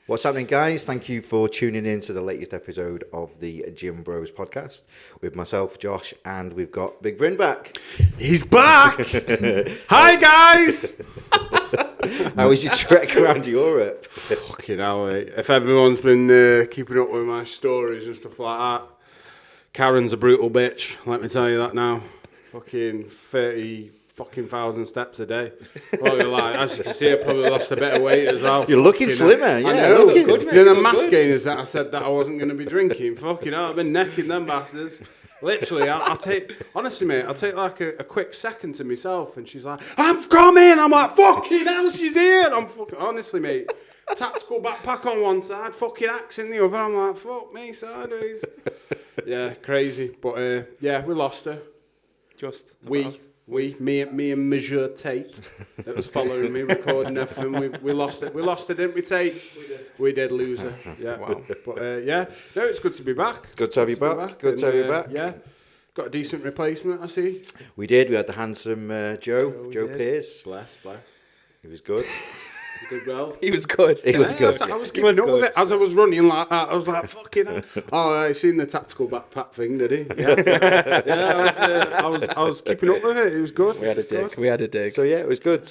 What's happening, guys? Thank you for tuning in to the latest episode of the Gym Bros podcast with myself, Josh, and we've got Big Bryn back. He's back! Hi, guys! How was your trek around Europe? Fucking hell, mate. If everyone's been keeping up with my stories and stuff like that, Karen's a brutal bitch, let me tell you that now. Fucking 30,000 steps a day. Like, as you can see, I probably lost a bit of weight as well. You're looking slimmer, yeah. I know. Good, Then a mass gain is that I said that I wasn't going to be drinking. Fucking hell, I've been necking them bastards. Literally, I'll take, honestly, mate, I'll take like a quick second to myself, and she's like, "I've come in." I'm like, "Fucking hell, she's here." And I'm fucking, honestly, mate, tactical backpack on one side, fucking axe in the other. I'm like, "Fuck me, sideways." Yeah, crazy. But yeah, we lost her. Me and Monsieur Tate that was following me, recording everything. We lost it. We lost her, didn't we, Tate? We did lose her. Yeah. Wow. But yeah, no, it's good to be back. Good to have you back. Good to have you back. Yeah. Got a decent replacement, I see. We did. We had the handsome Joe Pearce. Bless. He was good. He did well. He was good. He was good. I was keeping up with it as I was running like that. I was like, fucking hell. Oh, I seen the tactical backpack thing, did he? Yeah. I was keeping up with it. It was good. We had a dig. So yeah, it was good.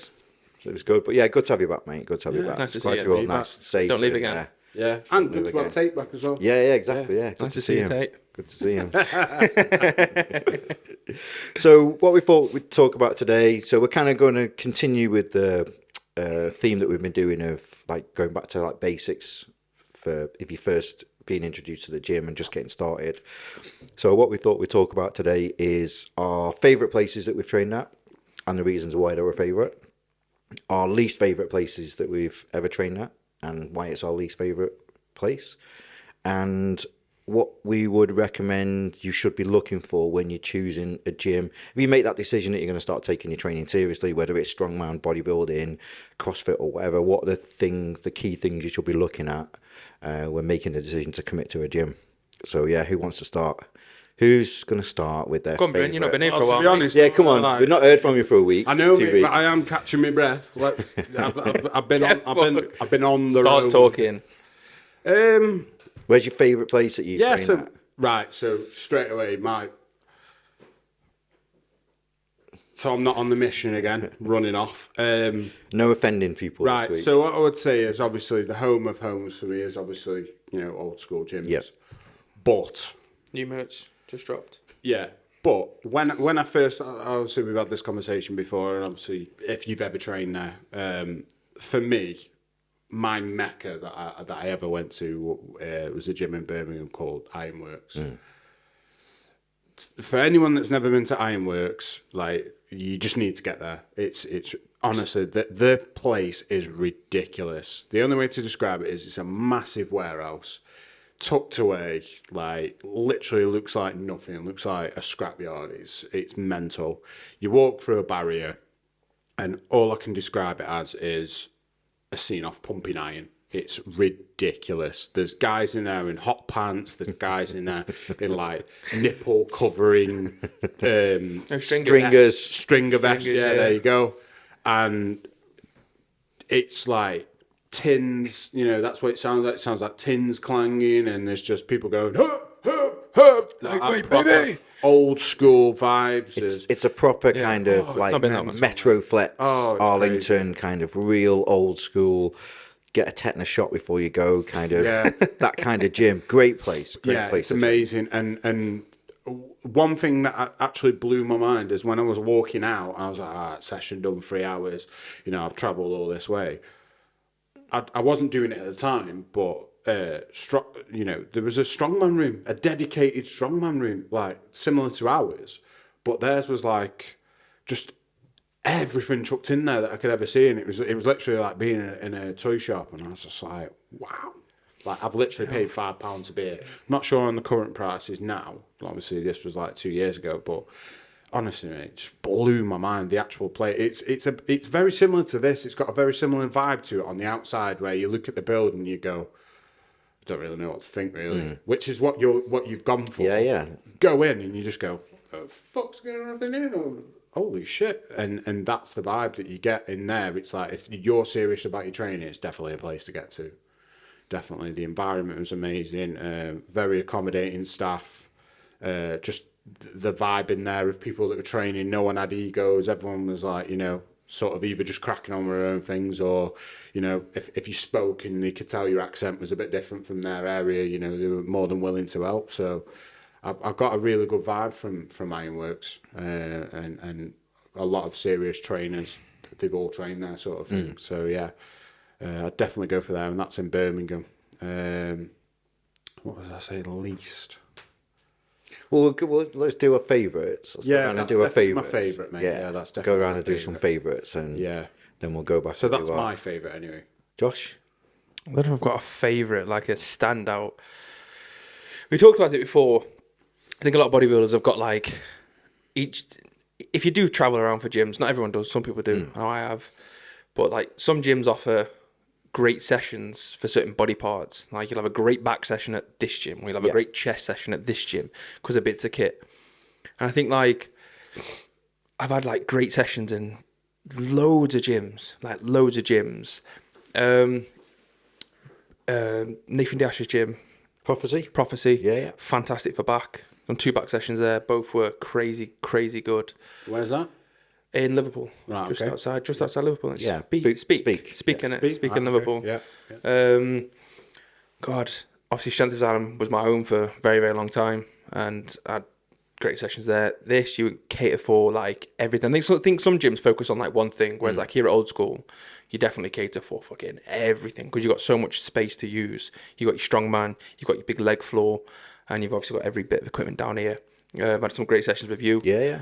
But yeah, good to have you back, mate. Good to have you back. Nice to Glad see you're you. all nice and safe. Don't leave again. Yeah, and good to have Tate back as well. Yeah, exactly. Yeah, good Nice to see you, Tate. Good to see him. So what we thought we'd talk about today, so we're kind of going to continue with the theme that we've been doing of like going back to like basics for if you're first being introduced to the gym and just getting started. So what we thought we'd talk about today is our favourite places that we've trained at and the reasons why they were favourite, our least favourite places that we've ever trained at and why it's our least favourite place, and what we would recommend you should be looking for when you're choosing a gym. If you make that decision that you're going to start taking your training seriously, whether it's strongman, bodybuilding, CrossFit or whatever, what are the key things you should be looking at when making the decision to commit to a gym. So yeah, who wants to start? Who's going to start with their Come on, Bryn, you've not been here for a To while. be honest, Yeah, come on. like, We've not heard from you for a week. I know, 2 mate, weeks. but I am catching my breath. I've been on the Start road. talking. Where's your favourite place that you've trained at? Right, so straight away, so I'm not on the mission again, running off. No offending people Right, this week. so what I would say is obviously the home of homes for me is obviously, old school gyms. Yep. But, New merch just dropped. yeah, but when I first, obviously we've had this conversation before, and obviously if you've ever trained there, for me, my mecca that I ever went to was a gym in Birmingham called Ironworks. For anyone that's never been to Ironworks, like, you just need to get there. It's honestly, the place is ridiculous. The only way to describe it is it's a massive warehouse tucked away, like literally looks like nothing. Looks like a scrapyard. It's mental. You walk through a barrier, and all I can describe it as is a scene off Pumping Iron. It's ridiculous. There's guys in there in hot pants. There's guys in there in like nipple covering Stringer vests. Yeah, there you go. And it's like tins. That's what it sounds like. It sounds like tins clanging, and there's just people going, hup, hup, hup. Like baby. Old school vibes. It's a proper kind of like not been that much Metro Flex, it's Arlington, kind of real old school. Get a tetanus shot before you go, kind of that kind of gym. Great place. Great place. It's amazing. And one thing that actually blew my mind is when I was walking out, I was like, session done, 3 hours. I've travelled all this way. I wasn't doing it at the time, but there was a strongman room, a dedicated strongman room, like similar to ours, but theirs was like just everything chucked in there that I could ever see, and it was literally like being in a toy shop, and I was just like, wow. Like, I've literally paid £5 a beer. I'm not sure on the current prices now. Obviously, this was like 2 years ago, but honestly, mate, it just blew my mind. The actual place, it's very similar to this. It's got a very similar vibe to it on the outside, where you look at the building and you go, I don't really know what to think, really. Which is what you've gone for. Yeah. Go in and you just go, the fuck's going on in here? Holy shit. And that's the vibe that you get in there. It's like, if you're serious about your training, it's definitely a place to get to. definitely. The environment was amazing. Very accommodating staff. Just the vibe in there of people that were training. No one had egos. Everyone was like, sort of either just cracking on with their own things, or, if you spoke and they could tell your accent was a bit different from their area, they were more than willing to help. So I've got a really good vibe from Ironworks, and a lot of serious trainers. They've all trained there, sort of thing. So yeah, I'd definitely go for there, and that's in Birmingham. What was I saying? Least. Well, let's do our favourites. Let's go around and do our favourites. My favourite, mate. Yeah, that's definitely go around my and do some favourites, and then we'll go back. So and that's do my favourite anyway. Josh. I don't know if I've got a favourite, like a standout. We talked about it before. I think a lot of bodybuilders have got like each. If you do travel around for gyms, not everyone does. Some people do. I know I have, but like some gyms offer great sessions for certain body parts. Like you'll have a great back session at this gym, or you'll have a great chest session at this gym because of bits of kit. And I think like I've had like great sessions in loads of gyms. Nathan Dash's gym, Prophecy, yeah, fantastic for back. Done 2 back sessions there. Both were crazy good. Where's that? In Liverpool, right, just okay. outside Liverpool. It's Yeah, speak in it. Speak in Liverpool. Yeah. God, obviously Strength Asylum was my home for a very, very long time, and I had great sessions there. This you would cater for like everything. I think some gyms focus on like one thing, whereas like here at Old School, you definitely cater for fucking everything because you've got so much space to use. You've got your strongman, you've got your big leg floor, and you've obviously got every bit of equipment down here. I've had some great sessions with you. Yeah.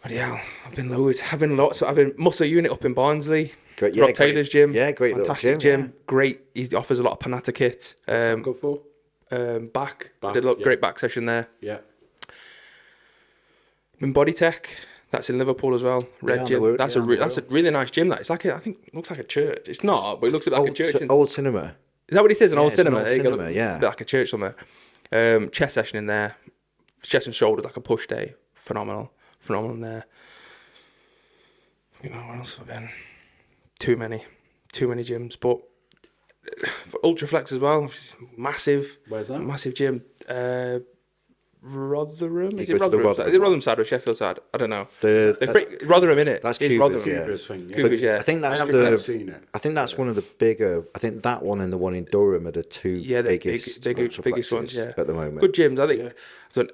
But yeah, I've been loads. I've been Muscle Unit up in Barnsley. Great, Rob Taylor's gym. Yeah, great. Fantastic gym. Great. He offers a lot of Panatta kit. What's that good for? Back. Did a great back session there. Yeah. In Body Tech, that's in Liverpool as well. Red gym. That's a really nice gym. That it's like I think it looks like a church. It's not, but it looks a bit like a church. Old cinema. Is that what it says? An old it's an cinema. old There you go. cinema, yeah. It's a bit like a church somewhere. Chest session in there. Chest and shoulders like a push day. Phenomenal in there. Where else have I been? Too many gyms, but for Ultraflex as well, massive. Where's that? Massive gym. Rotherham? Is You it go to the Rotherham? Rotherham Is it Rotherham side or Sheffield side? I don't know. Rotherham, innit? That's It's Cubers, Rotherham. yeah. Cubers thing, yeah. Cubers, yeah. I think that's I've seen it. I think that's one of the bigger. I think that one and the one in Durham are the two the biggest biggest ones, yeah. at the moment. Good gyms. I think I've done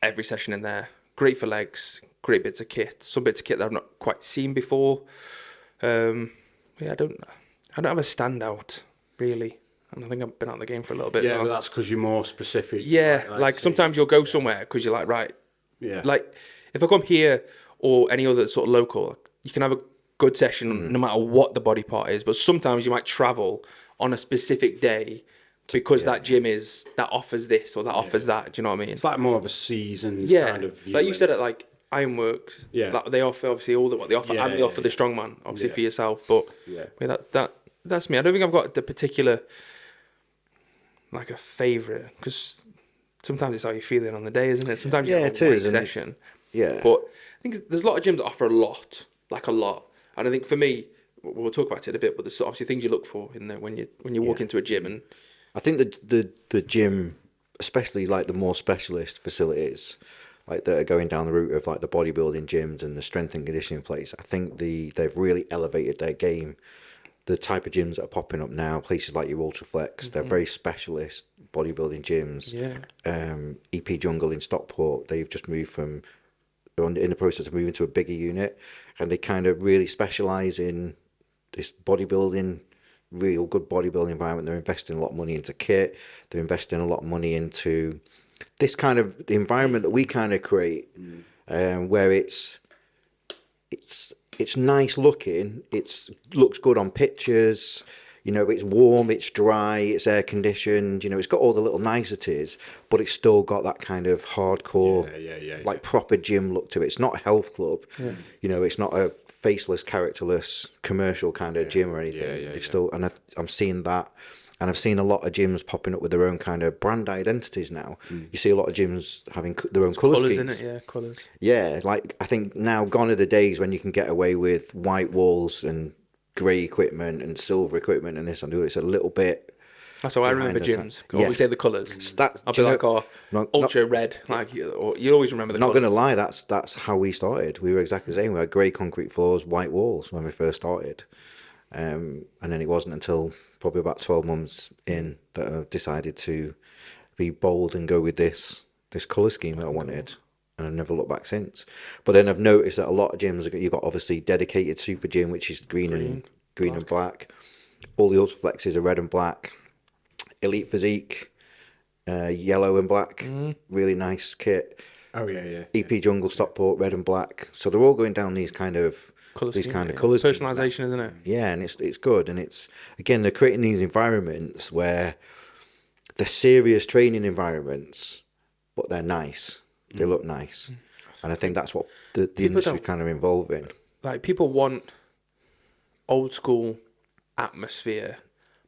every session in there. Great for legs. Great bits of kit. Some bits of kit that I've not quite seen before. I don't have a standout really. And I think I've been out of the game for a little bit. Yeah, but that's because you're more specific. Yeah, like sometimes you'll go somewhere because you're like, right. Yeah. Like if I come here or any other sort of local, you can have a good session no matter what the body part is. But sometimes you might travel on a specific day because that gym that offers this or that offers that. Do you know what I mean? It's like more of a season kind of view. Like you said it, like Ironworks. Yeah. Like they offer obviously all what they offer, and they offer the strongman obviously for yourself. But that's me. I don't think I've got the particular like a favourite because sometimes it's how you're feeling on the day, isn't it? Sometimes you have a great session. Yeah. But I think there's a lot of gyms that offer a lot. And I think for me, we'll talk about it in a bit, but there's obviously things you look for in there when you walk into a gym. And I think the gym, especially like the more specialist facilities, like that are going down the route of like the bodybuilding gyms and the strength and conditioning place, I think they've really elevated their game. The type of gyms that are popping up now, places like your Ultraflex, they're very specialist bodybuilding gyms. Yeah. EP Jungle in Stockport, they've just moved in the process of moving to a bigger unit, and they kind of really specialise in this bodybuilding, real good bodybuilding environment. They're investing a lot of money into kit. They're investing a lot of money into this kind of the environment that we kind of create, where it's nice looking. Looks good on pictures. It's warm, it's dry, it's air conditioned. It's got all the little niceties, but it's still got that kind of hardcore, like proper gym look to it. It's not a health club. Yeah. It's not a faceless, characterless commercial kind of gym or anything. Still, and I'm seeing that, and I've seen a lot of gyms popping up with their own kind of brand identities now. You see a lot of gyms having their own colour schemes. Colours, innit? Yeah, colours. Yeah, like I think now gone are the days when you can get away with white walls and grey equipment and silver equipment and this and that. It's a little bit That's how I remember behind gyms. Yeah. Always say the colours. That's, I'll do be you like, know- oh, not- ultra red. Like, or you always remember the Not colours. going to lie, that's how we started. We were exactly the same. We had grey concrete floors, white walls when we first started. And then it wasn't until probably about 12 months in that I decided to be bold and go with this colour scheme that I wanted. And I've never looked back since. But then I've noticed that a lot of gyms, you've got obviously dedicated super gym, which is green and black. All the Ultra Flexes are red and black. Elite Physique, yellow and black. Really nice kit. Oh yeah. EP Jungle Stockport, red and black. So they're all going down these kind of Colour scheme, colours. Personalisation, isn't it? Yeah, and it's good, and it's again they're creating these environments where they're serious training environments, but they're nice. They look nice, and I think that's what the industry's kind of involving. Like, people want old school atmosphere,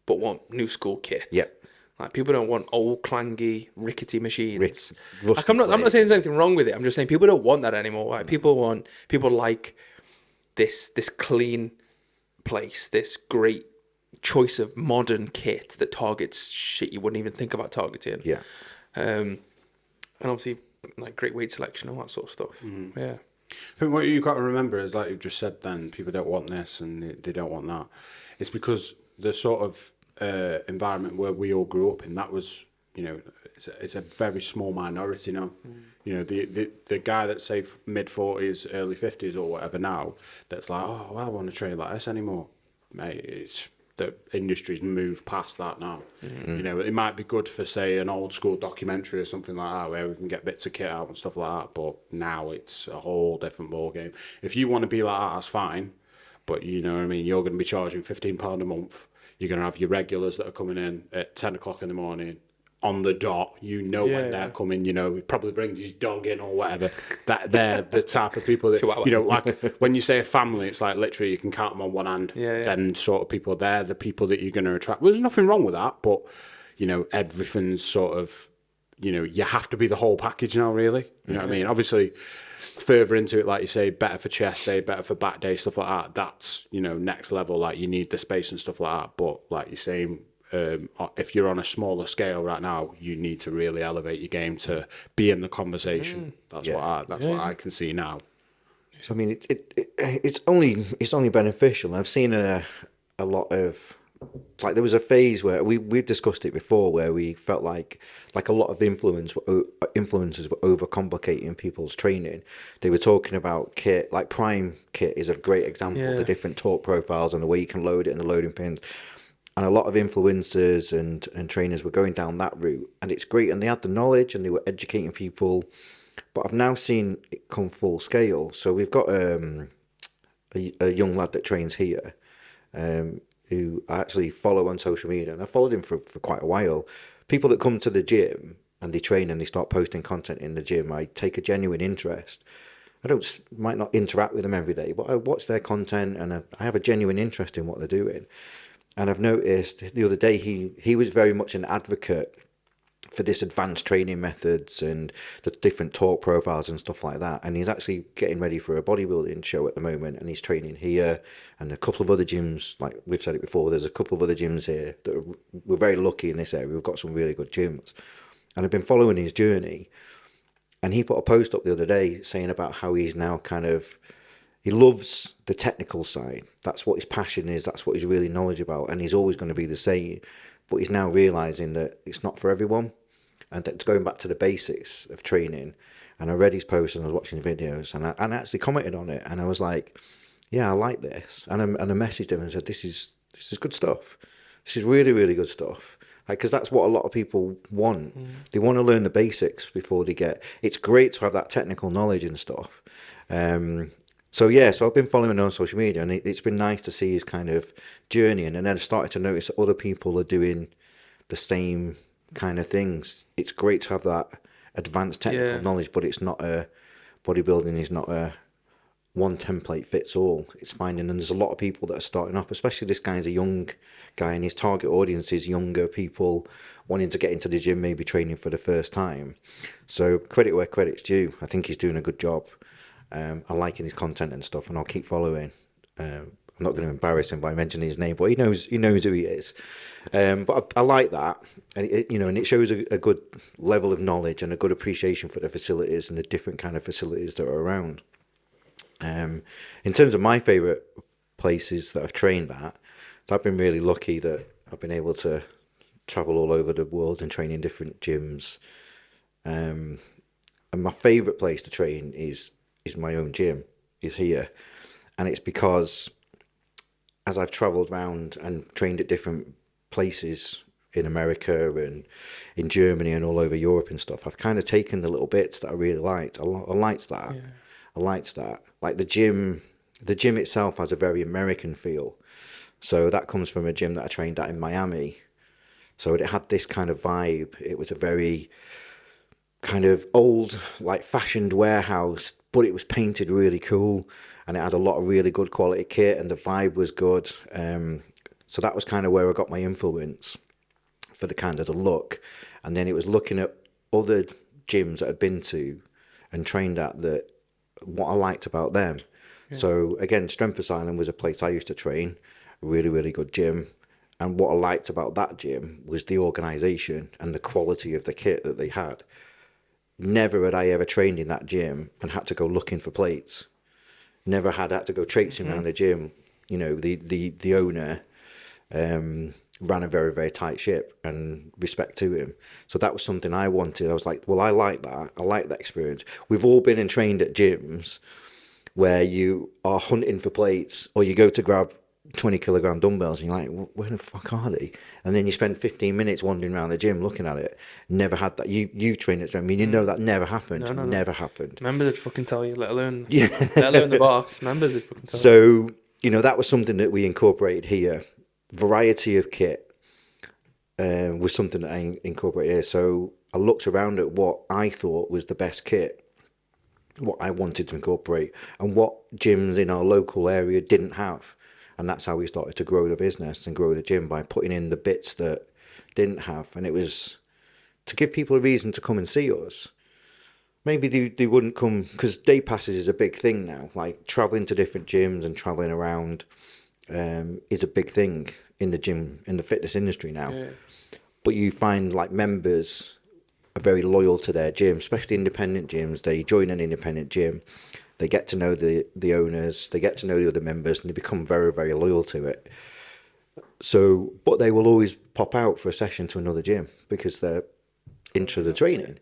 but want new school kit. Yep. Like, people don't want old clanggy rickety machines. Rusty Like, I'm not blade. saying there's anything wrong with it. I'm just saying people don't want that anymore. Like, people like this clean place, this great choice of modern kit that targets shit you wouldn't even think about targeting. Yeah. And obviously, like, great weight selection, all that sort of stuff. Yeah. I think what you've got to remember is, like you've just said then, people don't want this and they don't want that. It's because the sort of environment where we all grew up in, that was, you know, it's a very small minority now. You know, the guy that's, say, mid-40s, early 50s or whatever now, that's like, oh, well, I want to train like this anymore. Mate, it's... the industry's moved past that now. You know, it might be good for, say, an old school documentary or something like that, where we can get bits of kit out and stuff like that. But now it's a whole different ball game. If you want to be like that, that's fine. But you know what I mean? You're going to be charging £15 a month. You're going to have your regulars that are coming in at 10 o'clock in the morning on the dot. You know when they're coming. You know, he probably brings his dog in or whatever. That they're the type of people that, you know, like when you say a family, it's like literally you can count them on one hand. Then sort of people, they're the people that you're going to attract. Well, there's nothing wrong with that, but you know, everything's sort of, you know, you have to be the whole package now, really. You know what I mean? Obviously, further into it, like you say, better for chest day, better for back day, stuff like that. That's, you know, next level. Like, you need the space and stuff like that. But like you're saying, if you're on a smaller scale right now, you need to really elevate your game to be in the conversation. That's what I can see now. So I mean, it's only beneficial. I've seen a lot of, like, there was a phase where we've discussed it before, where we felt like a lot of influencers were overcomplicating people's training. They were talking about kit, like Prime kit is a great example. The different torque profiles and the way you can load it and the loading pins. And a lot of influencers and trainers were going down that route, and it's great. And they had the knowledge and they were educating people. But I've now seen it come full scale. So we've got a young lad that trains here, who I actually follow on social media, and I followed him for quite a while. People that come to the gym and they train and they start posting content in the gym, I take a genuine interest. I might not interact with them every day, but I watch their content and I have a genuine interest in what they're doing. And I've noticed the other day he was very much an advocate for this advanced training methods and the different torque profiles and stuff like that. And he's actually getting ready for a bodybuilding show at the moment, and he's training here and a couple of other gyms. Like we've said it before, there's a couple of other gyms here that we're very lucky in this area. We've got some really good gyms. And I've been following his journey. And he put a post up the other day saying about how he's now he loves the technical side. That's what his passion is. That's what he's really knowledgeable about. And he's always going to be the same. But he's now realising that it's not for everyone. And that's going back to the basics of training. And I read his post and I was watching videos and I actually commented on it. And I was like, yeah, I like this. And I messaged him and said, this is good stuff. This is really, really good stuff. Because that's what a lot of people want. They want to learn the basics before they get... It's great to have that technical knowledge and stuff. So I've been following him on social media, and it's been nice to see his kind of journey. And then I've started to notice that other people are doing the same kind of things. It's great to have that advanced technical knowledge, but it's not bodybuilding is not a one template fits all. It's finding, and there's a lot of people that are starting off, especially this guy's a young guy, and his target audience is younger people wanting to get into the gym, maybe training for the first time. So credit where credit's due. I think he's doing a good job. I like his content and stuff, and I'll keep following. I'm not going to embarrass him by mentioning his name, but he knows who he is. But I like that, and and it shows a good level of knowledge and a good appreciation for the facilities and the different kind of facilities that are around. In terms of my favourite places that I've trained at, so I've been really lucky that I've been able to travel all over the world and train in different gyms. And my favourite place to train is my own gym, is here. And it's because as I've travelled around and trained at different places in America and in Germany and all over Europe and stuff, I've kind of taken the little bits that I really liked. I liked that. Yeah. I liked that. Like the gym itself has a very American feel. So that comes from a gym that I trained at in Miami. So it had this kind of vibe. It was a very kind of old, like fashioned warehouse, but it was painted really cool, and it had a lot of really good quality kit, and the vibe was good. So that was kind of where I got my influence for the kind of the look. And then it was looking at other gyms that I'd been to and trained at, that what I liked about them. Yeah. So again, Strength Asylum was a place I used to train, a really, really good gym. And what I liked about that gym was the organisation and the quality of the kit that they had. Never had I ever trained in that gym and had to go looking for plates. Never had to go traipsing around the gym. The owner ran a very, very tight ship, and respect to him. So that was something I wanted. I was like, well, I like that. I like that experience. We've all been and trained at gyms where you are hunting for plates, or you go to grab 20 kilogram dumbbells and you're like, where the fuck are they? And then you spend 15 minutes wandering around the gym looking at it. Never had that. You trained at gym. That never happened. No. Never happened. Members would fucking tell you, let alone the boss. Members would fucking tell you. So, that was something that we incorporated here. Variety of kit was something that I incorporated here. So I looked around at what I thought was the best kit, what I wanted to incorporate, and what gyms in our local area didn't have. And that's how we started to grow the business and grow the gym, by putting in the bits that didn't have. And it was to give people a reason to come and see us. Maybe they wouldn't come, because day passes is a big thing now. Like traveling to different gyms and traveling around is a big thing in the gym, in the fitness industry now. Yeah. But you find like members are very loyal to their gym, especially independent gyms. They join an independent gym. They get to know the owners, they get to know the other members, and they become very, very loyal to it. So, but they will always pop out for a session to another gym because they're into the training.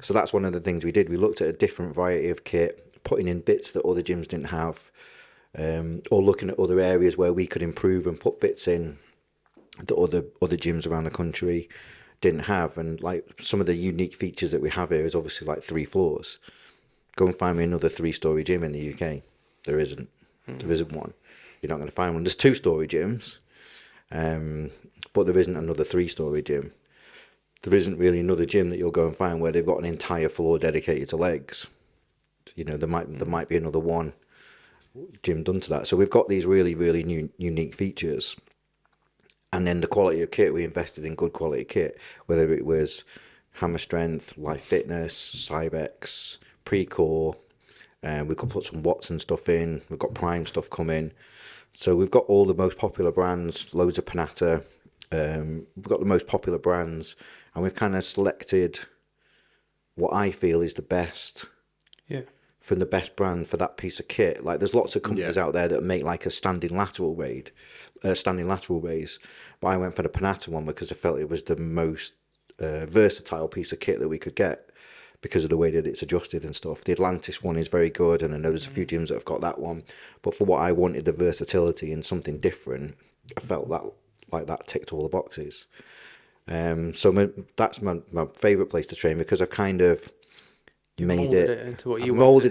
So that's one of the things we did. We looked at a different variety of kit, putting in bits that other gyms didn't have, or looking at other areas where we could improve and put bits in that other gyms around the country didn't have. And like some of the unique features that we have here is obviously like 3 floors. Go and find me another 3-story gym in the UK. There isn't. There isn't one. You're not going to find one. There's 2-story gyms, but there isn't another 3-story gym. There isn't really another gym that you'll go and find where they've got an entire floor dedicated to legs. There might be another one gym done to that. So we've got these really, really unique features. And then the quality of kit, we invested in good quality kit, whether it was Hammer Strength, Life Fitness, Cybex, Pre-Core, we could put some Watson stuff in. We've got Prime stuff coming. So we've got all the most popular brands, loads of Panatta. We've got the most popular brands, and we've kind of selected what I feel is the best from the best brand for that piece of kit. Like there's lots of companies out there that make like a standing lateral raise, but I went for the Panatta one because I felt it was the most versatile piece of kit that we could get, because of the way that it's adjusted and stuff. The Atlantis one is very good, and I know there's a few gyms that have got that one. But for what I wanted, the versatility and something different, I felt that ticked all the boxes. So that's my favourite place to train, because I've kind of molded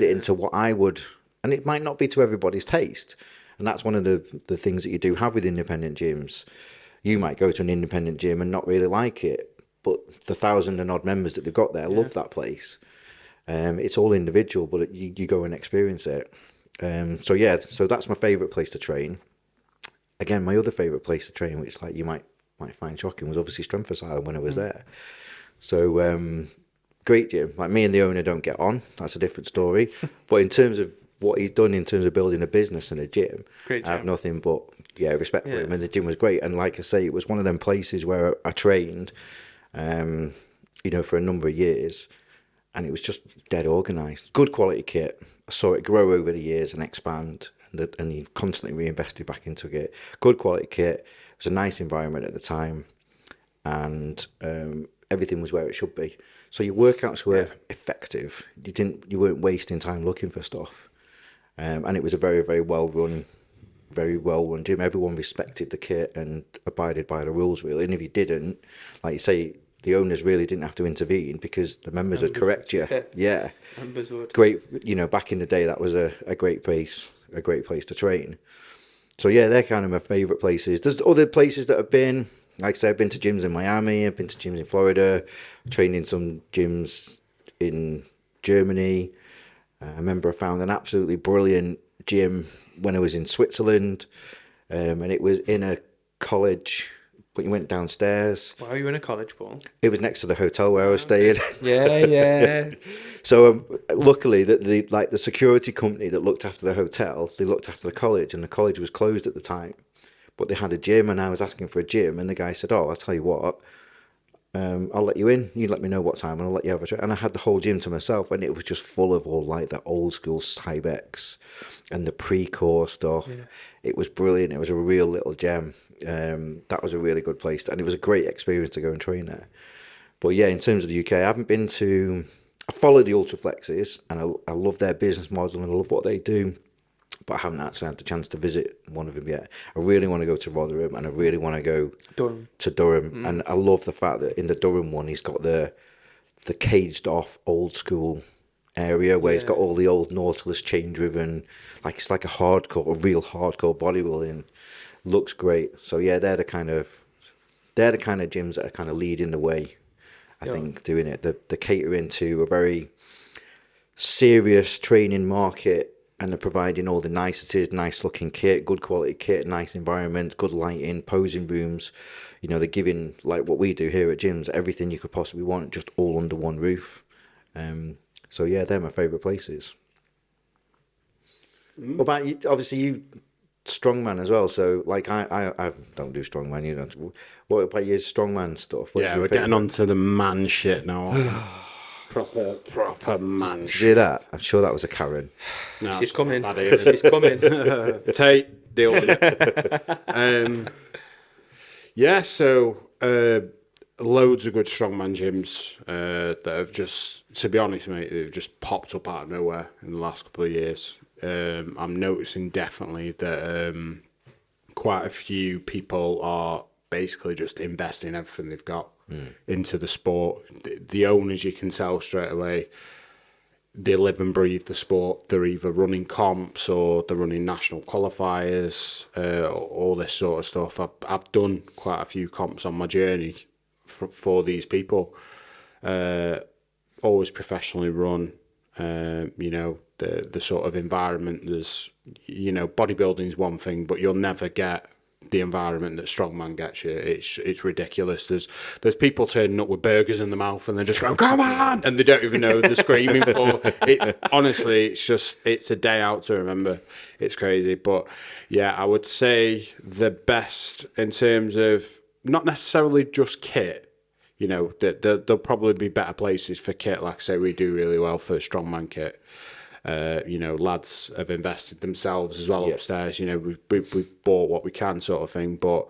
it into what I would, and it might not be to everybody's taste. And that's one of the things that you do have with independent gyms. You might go to an independent gym and not really like it, but the 1,000 and odd members that they've got there love that place. It's all individual, but you go and experience it. So that's my favourite place to train. Again, my other favourite place to train, which like you might find shocking, was obviously Strength Asylum when I was there. So great gym. Like me and the owner don't get on. That's a different story. But in terms of what he's done in terms of building a business and a gym, Great I have gym. nothing but respect for Yeah. him. And the gym was great. And like I say, it was one of them places where I trained, for a number of years, and it was just dead organised. Good quality kit. I saw it grow over the years and expand, and he constantly reinvested back into it. Good quality kit. It was a nice environment at the time, and everything was where it should be. So your workouts were effective. You weren't wasting time looking for stuff, and it was a very, very well run gym. Everyone respected the kit and abided by the rules really. And if you didn't, like you say, the owners really didn't have to intervene because the members would correct you. Yeah. Members would. Great. Back in the day, that was a great place to train. So yeah, they're kind of my favourite places. There's other places that I've been. Like I said, I've been to gyms in Miami, I've been to gyms in Florida, trained in some gyms in Germany. I remember I found an absolutely brilliant gym when I was in Switzerland, and it was in a college, but you went downstairs. Why are you in a college, Paul? It was next to the hotel where I was staying. Yeah. So luckily, the security company that looked after the hotel, they looked after the college, and the college was closed at the time. But they had a gym, and I was asking for a gym, and the guy said, "Oh, I'll tell you what, I'll let you in. You let me know what time, and I'll let you have a try." And I had the whole gym to myself, and it was just full of all like the old school Cybex and the pre-core stuff. Yeah. It was brilliant. It was a real little gem. That was a really good place, and it was a great experience to go and train there. But yeah, in terms of the UK, I haven't been to. I follow the Ultraflexes, and I love their business model, and I love what they do. But I haven't actually had the chance to visit one of them yet. I really want to go to Rotherham, and I really want to go to Durham. And I love the fact that in the Durham one, he's got the caged off old school area where he's got all the old Nautilus chain driven, like it's like a real hardcore bodybuilding. Looks great. So yeah, they're the kind of gyms that are kind of leading the way. I think doing it. They're catering to a very serious training market. And they're providing all the niceties, nice looking kit, good quality kit, nice environment, good lighting, posing rooms. They're giving, like what we do here at gyms, everything you could possibly want, just all under one roof. So yeah, they're my favourite places. What about you? Obviously, you strongman as well. So like I don't do strongman. What about your strongman stuff? We're getting onto the man shit now. Proper man. Did you hear that? I'm sure that was a Karen. No, she's coming. She's coming. Tate, deal with it. Yeah, so loads of good strongman gyms that have just, to be honest, mate, they've just popped up out of nowhere in the last couple of years. I'm noticing definitely that quite a few people are basically just investing everything they've got into the sport. The owners, you can tell straight away, they live and breathe the sport. They're either running comps or they're running national qualifiers, all this sort of stuff. I've done quite a few comps on my journey for these people. Always professionally run. The sort of environment, there's, bodybuilding is one thing, but you'll never get the environment that strongman gets you. It's ridiculous. There's people turning up with burgers in the mouth and they're just going, "Come on!" and they don't even know they're screaming for. It's honestly, it's a day out to remember. It's crazy, but yeah, I would say the best in terms of not necessarily just kit. There'll probably be better places for kit. Like I say, we do really well for strongman kit. Lads have invested themselves as well upstairs. We bought what we can, sort of thing. But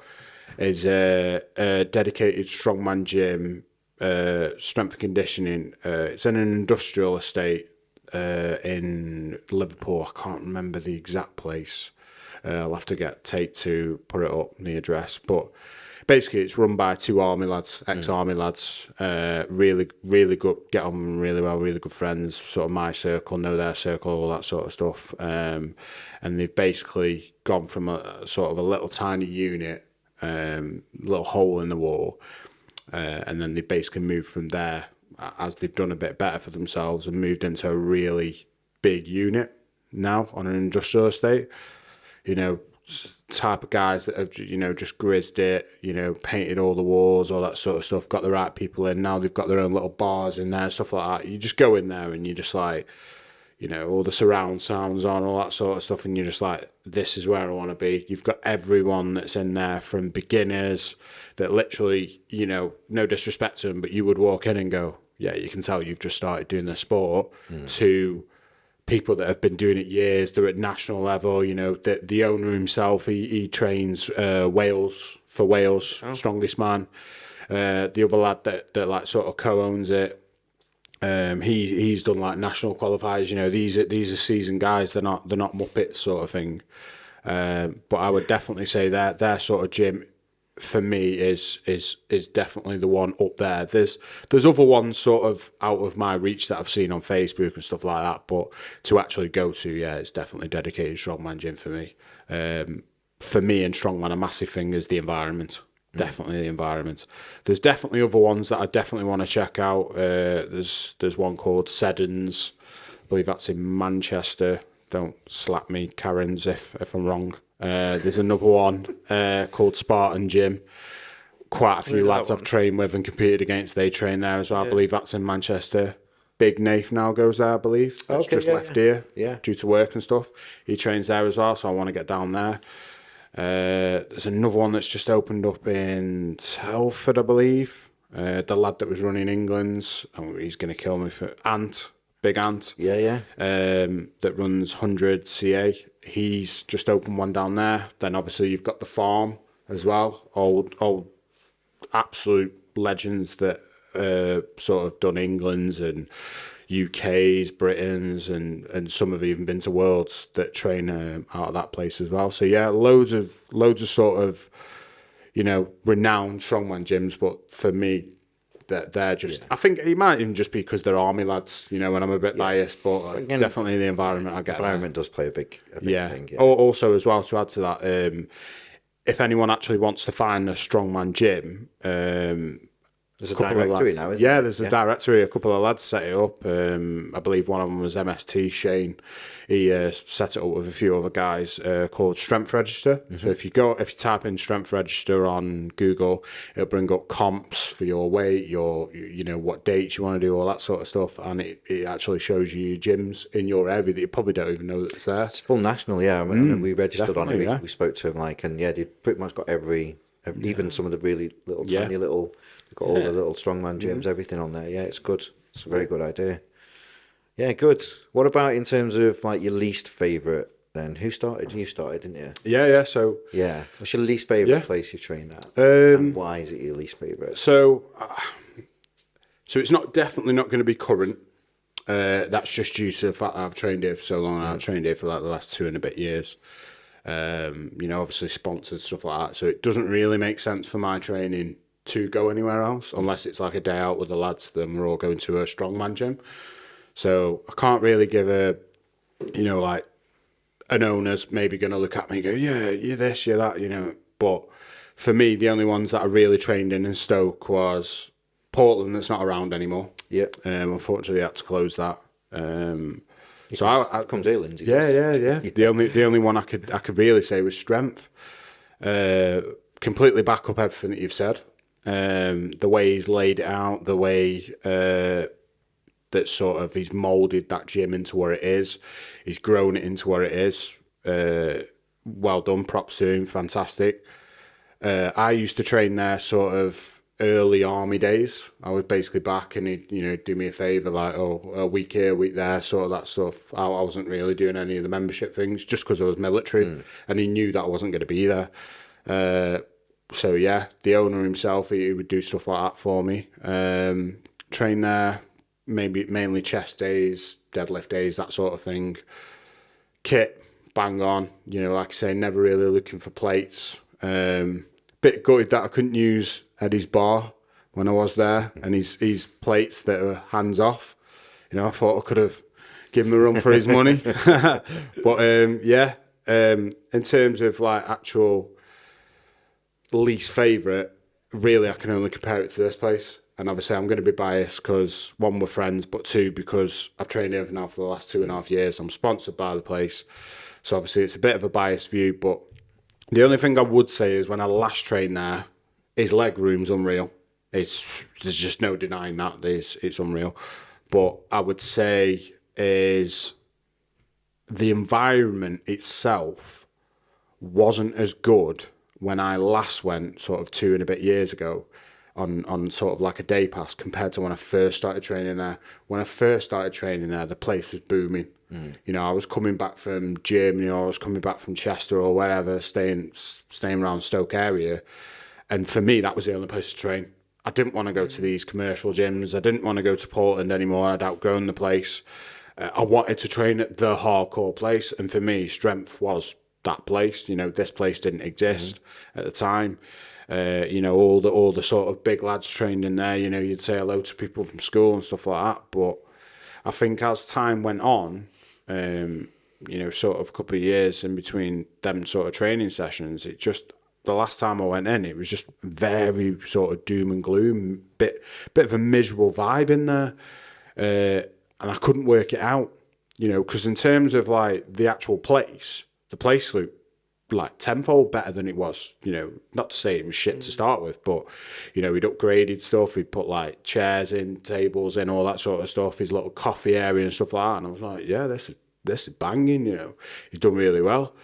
it's a dedicated strongman gym, strength and conditioning. It's in an industrial estate in Liverpool. I can't remember the exact place. I'll have to get Tate to put it up, the address. But basically, it's run by two army lads, ex-army lads. Really, really good, get on really well, really good friends. Sort of my circle, know their circle, all that sort of stuff. And they've basically gone from a sort of a little tiny unit, little hole in the wall, and then they basically moved from there as they've done a bit better for themselves and moved into a really big unit now on an industrial estate. Type of guys that have, just grizzed it, painted all the walls, all that sort of stuff, got the right people in. Now they've got their own little bars in there, stuff like that. You just go in there and you're just like, you know, all the surround sounds on, all that sort of stuff, and you're just like, this is where I want to be. You've got everyone that's in there, from beginners that literally, you know, no disrespect to them, but you would walk in and go, yeah, you can tell you've just started doing the sport, to people that have been doing it years. They're at national level. You know, the owner himself, he trains Wales for Wales, strongest man. The other lad that like sort of co-owns it, he's done like national qualifiers. You know, these are seasoned guys. They're not muppets sort of thing. But I would definitely say that their sort of gym, for me, is definitely the one up there. There's other ones sort of out of my reach that I've seen on Facebook and stuff like that, but to actually go to, yeah, it's definitely dedicated strongman gym for me. For me in strongman, a massive thing is the environment. Definitely the environment. There's definitely other ones that I definitely want to check out. There's one called Seddon's. I believe that's in Manchester. Don't slap me, Karens, if I'm wrong. There's another one called Spartan Gym. Quite a few lads I've trained with and competed against, they train there as well. Yeah. I believe that's in Manchester. Big Nath now goes there, I believe. That's just left here due to work and stuff. He trains there as well, so I want to get down there. There's another one that's just opened up in Telford, I believe. The lad that was running England's, he's going to kill me for Big Ant. That runs 100 CA. He's just opened one down there. Then obviously you've got the farm as well. Old absolute legends that sort of done England's and UK's, Britain's, and some have even been to Worlds that train out of that place as well. So yeah, loads of sort of, you know, renowned strongman gyms. But for me, that they're just, I think it might even just be because they're army lads, you know, and I'm a bit biased, but again, definitely the environment I get. Environment does play a big thing. Yeah. Also as well, to add to that, if anyone actually wants to find a strongman gym, there's a directory now, isn't there? There's a directory. A couple of lads set it up. I believe one of them was MST Shane. He set it up with a few other guys called Strength Register. Mm-hmm. So if you type in Strength Register on Google, it'll bring up comps for your weight, you know what dates you want to do, all that sort of stuff, and it actually shows you gyms in your area that you probably don't even know that's there. It's full national, yeah. I mean, we registered on it. We spoke to him they pretty much got every even some of the really little tiny little. Got all the little strongman gyms, everything on there. Yeah, it's good. It's a very good idea. Yeah, good. What about in terms of like your least favourite then? Who started? You started, didn't you? Yeah. So what's your least favourite place you've trained at? And why is it your least favourite? So it's definitely not going to be current. That's just due to the fact that I've trained here for so long. I've trained here for like the last 2 and a bit years. You know, obviously sponsored, stuff like that. So it doesn't really make sense for my training to go anywhere else unless it's like a day out with the lads. Then we're all going to a strongman gym. So I can't really give a, you know, like an owner's maybe going to look at me and go, yeah, you're this, you're that, you know. But for me, the only ones that I really trained in Stoke was Portland, that's not around anymore. Yeah. Unfortunately, I had to close that. So I comes Zealand. Yeah. The only one I could really say was Strength. Completely back up everything that you've said. The way he's laid it out, the way that sort of he's moulded that gym into where it is, he's grown it into where it is. Well done, props to him, fantastic. I used to train there sort of early army days. I was basically back and he'd, you know, do me a favour, like, a week here, a week there, sort of that stuff. I wasn't really doing any of the membership things just because I was military and he knew that I wasn't going to be there. So yeah, the owner himself, he would do stuff like that for me. Train there, mainly chest days, deadlift days, that sort of thing. Kit, bang on. You know, like I say, never really looking for plates. Bit gutted that I couldn't use Eddie's bar when I was there, and his plates that are hands off. You know, I thought I could have given him a run for his money. But in terms of like actual least favourite, really I can only compare it to this place. And obviously I'm going to be biased because, one, we're friends, but two, because I've trained here now for the last 2.5 years. I'm sponsored by the place. So obviously it's a bit of a biased view, but the only thing I would say is when I last trained there, his leg room's unreal. There's just no denying that. It's unreal. But I would say is the environment itself wasn't as good when I last went sort of 2 and a bit years ago on sort of like a day pass compared to when I first started training there. When I first started training there, the place was booming. You know, I was coming back from Germany or I was coming back from Chester or wherever, staying around Stoke area. And for me, that was the only place to train. I didn't want to go to these commercial gyms. I didn't want to go to Portland anymore. I'd outgrown the place. I wanted to train at the hardcore place. And for me, strength was that place. You know, this place didn't exist at the time. You know, all the sort of big lads trained in there. You know, you'd say hello to people from school and stuff like that. But I think as time went on, you know, sort of a couple of years in between them sort of training sessions, it just, the last time I went in, it was just very sort of doom and gloom, bit of a miserable vibe in there. And I couldn't work it out, you know, because in terms of like the actual place, the place looked like tenfold better than it was, you know, not to say it was shit to start with, but, you know, we'd upgraded stuff, we'd put like chairs in, tables in, all that sort of stuff, his little coffee area and stuff like that, and I was like, yeah, this is banging, you know, he's done really well.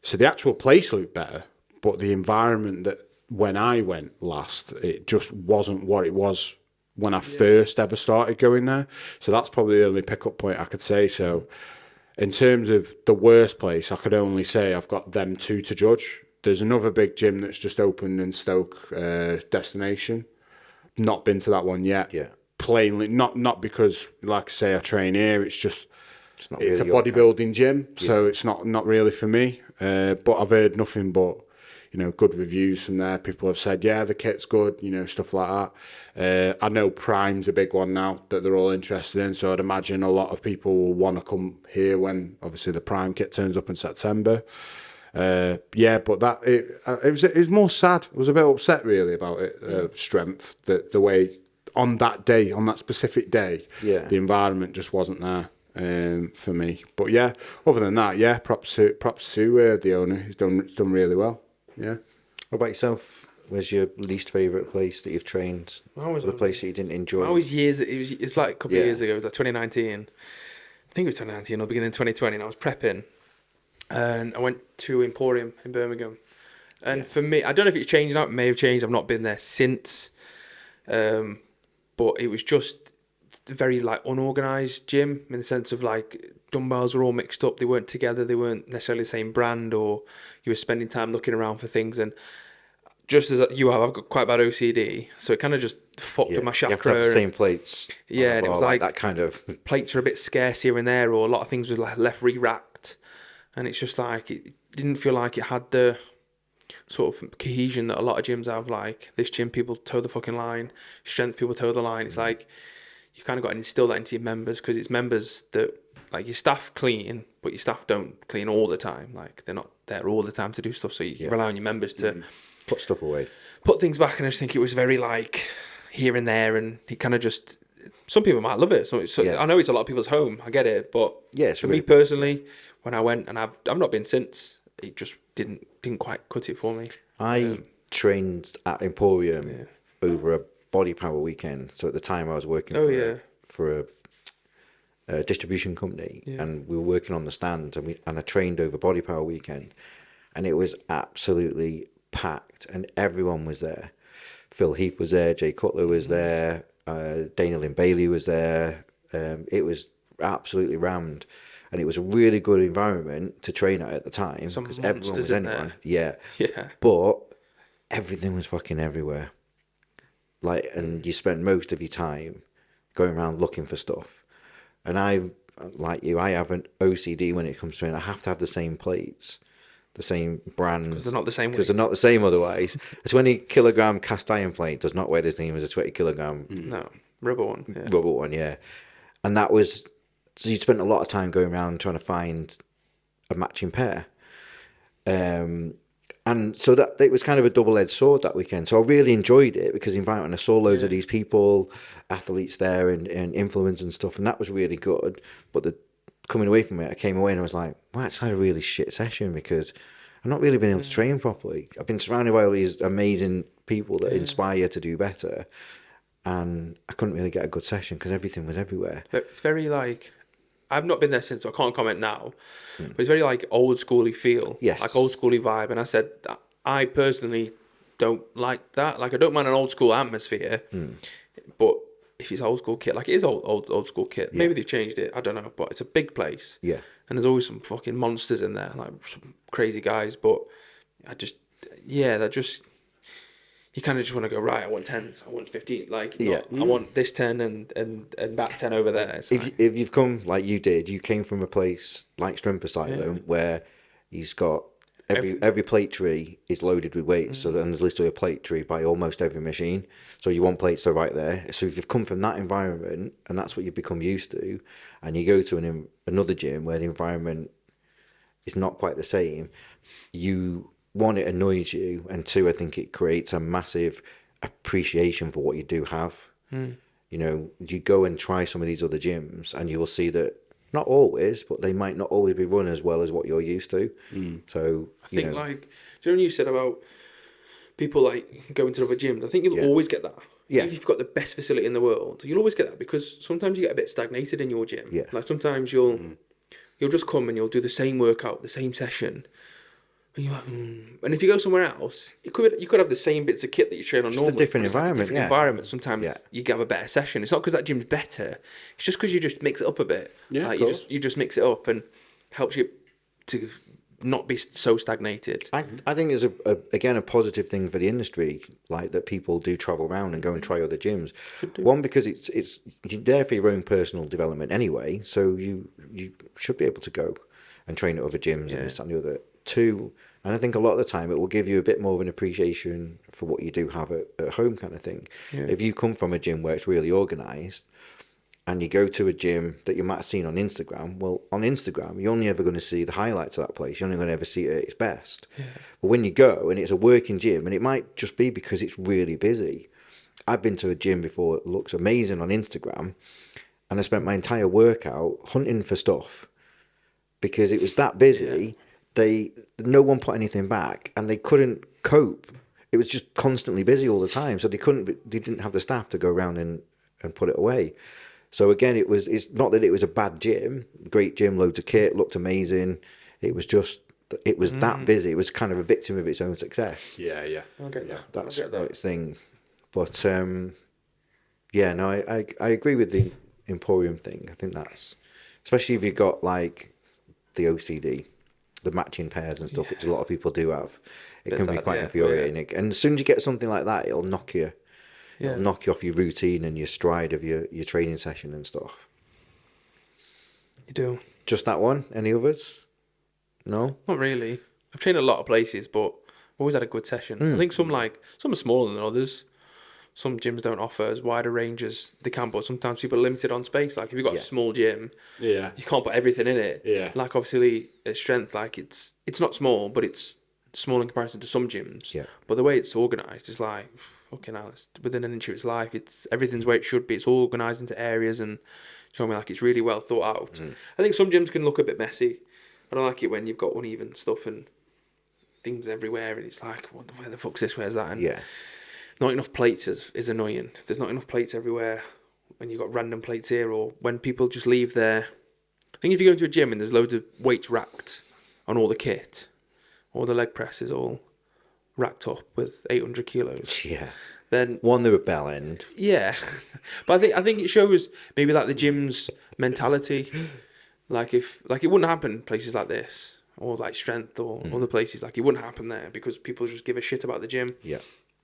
So the actual place looked better, but the environment that when I went last, it just wasn't what it was when I first ever started going there. So that's probably the only pickup point I could say. So in terms of the worst place, I could only say I've got them two to judge. There's another big gym that's just opened in Stoke, Destination. Not been to that one yet. Yeah. Plainly, not because, like I say, I train here. It's just, it's really a bodybuilding gym, so it's not really for me. But I've heard nothing but, you know, good reviews from there. People have said, yeah, the kit's good, you know, stuff like that. I know Prime's a big one now that they're all interested in, so I'd imagine a lot of people will want to come here when, obviously, the Prime kit turns up in September. Yeah, but that it was more sad. I was a bit upset, really, about it, strength, the way, on that day, on that specific day, the environment just wasn't there. For me, but yeah. Other than that, yeah. Props to the owner. He's done really well. Yeah. What about yourself? Where's your least favourite place that you've trained? Or the place that you didn't enjoy? It's like a couple of years ago. It was like 2019. I think it was 2019 or beginning of 2020. And I was prepping, and I went to Emporium in Birmingham. And for me, I don't know if it's changed now. It may have changed. I've not been there since. But it was just a very like unorganized gym in the sense of like dumbbells were all mixed up. They weren't together. They weren't necessarily the same brand, or you were spending time looking around for things. And just as you have, I've got quite bad OCD, so it kind of just fucked with my chakra. You have to have the same plates. Yeah, and it was like that kind of plates were a bit scarce here and there, or a lot of things were like left re-racked, and it's just like it didn't feel like it had the sort of cohesion that a lot of gyms have. Like this gym, people toe the fucking line. Strength, people toe the line. It's like you've kind of got to instill that into your members, because it's members that, like, your staff clean, but your staff don't clean all the time. Like, they're not there all the time to do stuff, so you rely on your members to put stuff away, put things back. And I just think it was very like here and there, and it kind of just, some people might love it. So I know it's a lot of people's home, I get it, but for me personally, when I went, and I've not been since, it just didn't quite cut it for me. I trained at Emporium over a body power weekend. So at the time I was working for a distribution company, and we were working on the stand, and I trained over body power weekend, and it was absolutely packed, and everyone was there. Phil Heath was there, Jay Cutler was there, Dana Lynn Bailey was there. It was absolutely rammed, and it was a really good environment to train at the time, because everyone was anyone. Yeah. But everything was fucking everywhere. Like, and you spend most of your time going around looking for stuff. And I, like you, I have an OCD when it comes to it. I have to have the same plates, the same brands. Because they're not the same. Because they're not the same otherwise. A 20 kilogram cast iron plate does not weigh the same as a 20 kilogram. No, rubber one. Yeah. Rubber one, yeah. And that was, so you spent a lot of time going around trying to find a matching pair. And so that it was kind of a double-edged sword that weekend. So I really enjoyed it, because the environment, I saw loads of these people, athletes there, and influencers and stuff, and that was really good. But coming away from it, I came away and I was like, wow, it's had a really shit session, because I've not really been able to train properly. I've been surrounded by all these amazing people that inspire you to do better, and I couldn't really get a good session because everything was everywhere. But it's very like, I've not been there since, so I can't comment now. But it's very like old schooly feel, Yes. like old schooly vibe. And I said that I personally don't like that. Like I don't mind an old school atmosphere, but if it's old school kit, like it is old school kit. Maybe they've changed it. I don't know, but it's a big place. Yeah. And there's always some fucking monsters in there, like some crazy guys. But that just. You kind of just want to go, right, I want 10s, I want 15, like, I want this 10 and that 10 over there. It's If you've come like you did, you came from a place like Strength Asylum where he's got every plate tree is loaded with weights, so and there's literally a plate tree by almost every machine. So you want plates are right there. So if you've come from that environment and that's what you've become used to, and you go to another gym where the environment is not quite the same, one, it annoys you, and two, I think it creates a massive appreciation for what you do have. You know, you go and try some of these other gyms, and you will see that not always, but they might not always be run as well as what you're used to. So I think, like, do you know when you said about people like going to other gyms? I think you'll always get that. Yeah. Even if you've got the best facility in the world, you'll always get that because sometimes you get a bit stagnated in your gym. Yeah. Like sometimes you'll just come and you'll do the same workout, the same session. And you're like, And if you go somewhere else, you could have the same bits of kit that you train on just normally. a different environment. Environment. Sometimes you get a better session. It's not because that gym's better. It's just because you just mix it up a bit. Yeah, like cool. you just mix it up and helps you to not be so stagnated. I think it's a positive thing for the industry, like that people do travel around and go and try other gyms. One, because it's you're there for your own personal development anyway, so you should be able to go and train at other gyms and this and the other. Two, and I think a lot of the time it will give you a bit more of an appreciation for what you do have at home, kind of thing. Yeah. If you come from a gym where it's really organised, and you go to a gym that you might have seen on Instagram, well, on Instagram, you're only ever going to see the highlights of that place. You're only going to ever see it at its best. Yeah. But when you go and it's a working gym, and it might just be because it's really busy. I've been to a gym before that looks amazing on Instagram, and I spent my entire workout hunting for stuff because it was that busy. No one put anything back, and they couldn't cope. It was just constantly busy all the time, so they didn't have the staff to go around and put it away. So again, it's not that it was a bad gym, great gym, loads of kit, looked amazing. It was that busy. It was kind of a victim of its own success. Yeah. Okay, That's its thing. But I agree with the Emporium thing. I think that's, especially if you've got like the OCD, the matching pairs and stuff, which a lot of people do have. It can be quite infuriating. And as soon as you get something like that, it'll knock you. Yeah. It'll knock you off your routine and your stride of your training session and stuff. You do. Just that one? Any others? No? Not really. I've trained a lot of places, but I've always had a good session. I think some are smaller than others. Some gyms don't offer as wide a range as they can, but sometimes people are limited on space. Like if you've got a small gym, you can't put everything in it. Yeah. Like obviously at Strength, like it's not small, but it's small in comparison to some gyms. Yeah. But the way it's organised is like, fucking hell, it's within an inch of its life. Everything's where it should be. It's all organised into areas and, you know what I mean? Like it's really well thought out. I think some gyms can look a bit messy. I don't like it when you've got uneven stuff and things everywhere and it's like, where the fuck's this, where's that? And not enough plates is annoying. If there's not enough plates everywhere, when you've got random plates here, or when people just leave their... I think if you go into a gym and there's loads of weights racked on all the kit, all the leg press is all racked up with 800 kilos. Yeah. Then one, they're a bell end. Yeah. But I think it shows maybe like the gym's mentality. Like it wouldn't happen in places like this, or like Strength or other places. Like it wouldn't happen there because people just give a shit about the gym. Yeah.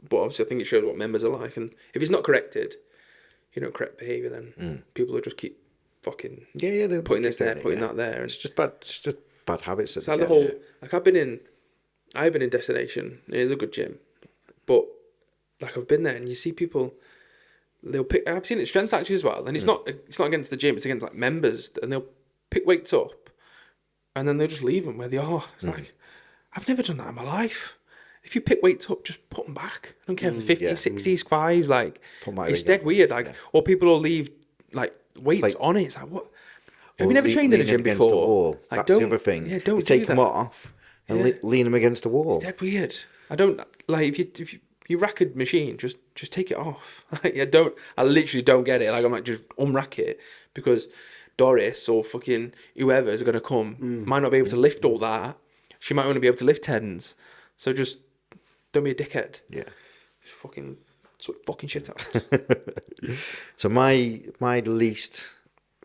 But obviously I think it shows what members are like, and if it's not corrected, correct behaviour, then people will just keep fucking putting this there, putting that there. And it's just bad habits. It's like the whole I've been in Destination. It is a good gym, but like I've been there and you see people, they'll pick. I've seen it at Strength actually as well, and it's not against the gym. It's against like members, and they'll pick weights up, and then they'll just leave them where they are. It's like I've never done that in my life. If you pick weights up, just put them back. I don't care for 50s, 60s, 5s. Like, it's dead weird. Like, or people will leave like weights on it. It's like, what? Have you never trained in a gym before? The wall. Like, that's the other thing. Yeah, don't you take them off and lean them against the wall. It's dead weird. I don't like if you rack a machine, just take it off. Like, I literally don't get it. Like I'm like just unrack it because Doris or fucking whoever is going to come might not be able to lift all that. She might only be able to lift 10s. So just don't be a dickhead. Yeah. Just sort fucking shit out. So my least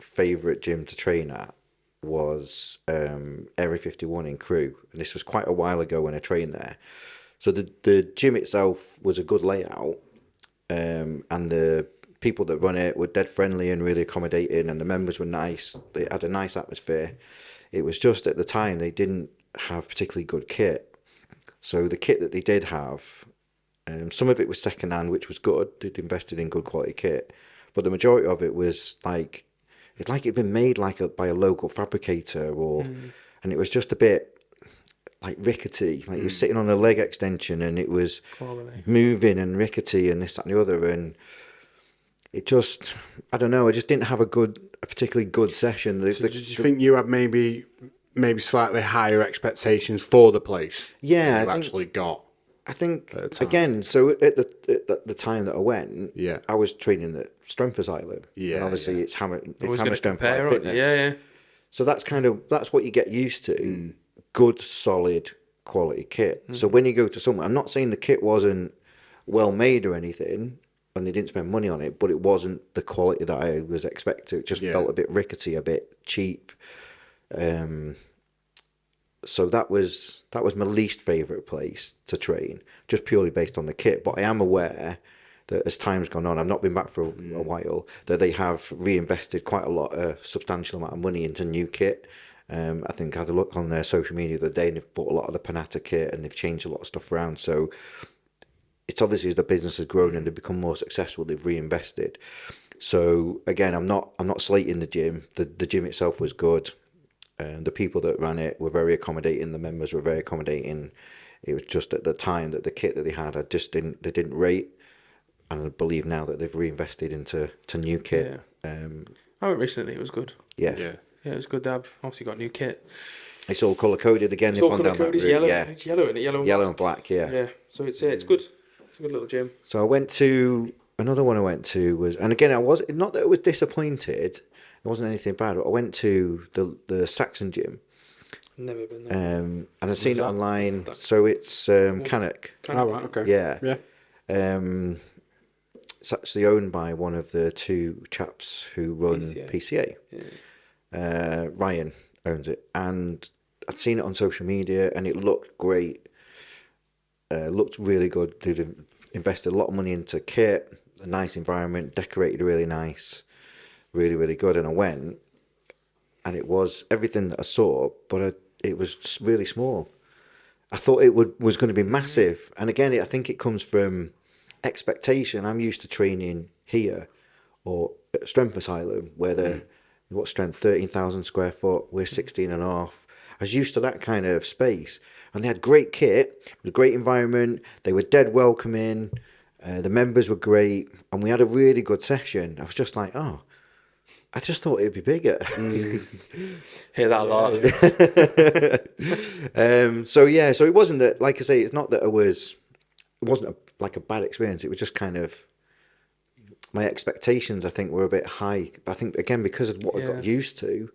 favourite gym to train at was Area 51 in Crewe, and this was quite a while ago when I trained there. So the gym itself was a good layout, and the people that run it were dead friendly and really accommodating, and the members were nice. They had a nice atmosphere. It was just at the time they didn't have particularly good kit. So the kit that they did have, some of it was second hand, which was good. They'd invested in good quality kit, but the majority of it was like it's like it'd been made by a local fabricator, and it was just a bit like rickety. Like you were sitting on a leg extension and it was moving and rickety and this, that, and the other, and it just, I don't know, I just didn't have a particularly good session. So did you think you had maybe slightly higher expectations for the place? Yeah, than you actually got. I think again. So at the time that I went, yeah, I was training at Strength Asylum. Yeah, and obviously it's hammer strength compare, fitness. Yeah. So that's what you get used to. Good, solid, quality kit. So when you go to somewhere, I'm not saying the kit wasn't well made or anything, and they didn't spend money on it, but it wasn't the quality that I was expecting. It just felt a bit rickety, a bit cheap. So that was my least favourite place to train, just purely based on the kit. But I am aware that as time's gone on, I've not been back for a while, that they have reinvested quite a substantial amount of money into new kit. I think I had a look on their social media the other day, and they've bought a lot of the Panatta kit and they've changed a lot of stuff around. So it's obviously as the business has grown and they've become more successful, they've reinvested. So again, I'm not slating the gym. The gym itself was good. The people that ran it were very accommodating. The members were very accommodating. It was just at the time that the kit that they had, they didn't rate. And I believe now that they've reinvested into new kit. Yeah. I went recently. It was good. Yeah, it was good. They've obviously got new kit. It's all colour coded again. It's all colour coded. It's yellow. Yeah. It's yellow, isn't it? Yellow and black. Yeah. Yeah. So it's good. It's a good little gym. So I went to another one. I went to was, and again, I was not that I was disappointed. It wasn't anything bad. But I went to the Saxon gym. Never been there. And I'd seen it online. So it's Cannock. Oh, right, okay. Yeah. It's actually owned by one of the two chaps who run PCA. Yeah. Ryan owns it, and I'd seen it on social media, and it looked great. Looked really good. They'd invested a lot of money into kit, a nice environment, decorated really nice, really, really good. And I went, and it was everything that I saw, but it was really small. I thought it was going to be massive, and again, I think it comes from expectation. I'm used to training here or at Strength Asylum where what strength 13,000 square foot, we're 16 and a half. I was used to that kind of space, and they had great kit, it was a great environment, they were dead welcoming, the members were great, and we had a really good session. I was just like, I just thought it'd be bigger. Hear that a lot. So it wasn't that, like I say, it's not that it wasn't like a bad experience. It was just kind of my expectations, I think, were a bit high. But I think again, because of what I got used to,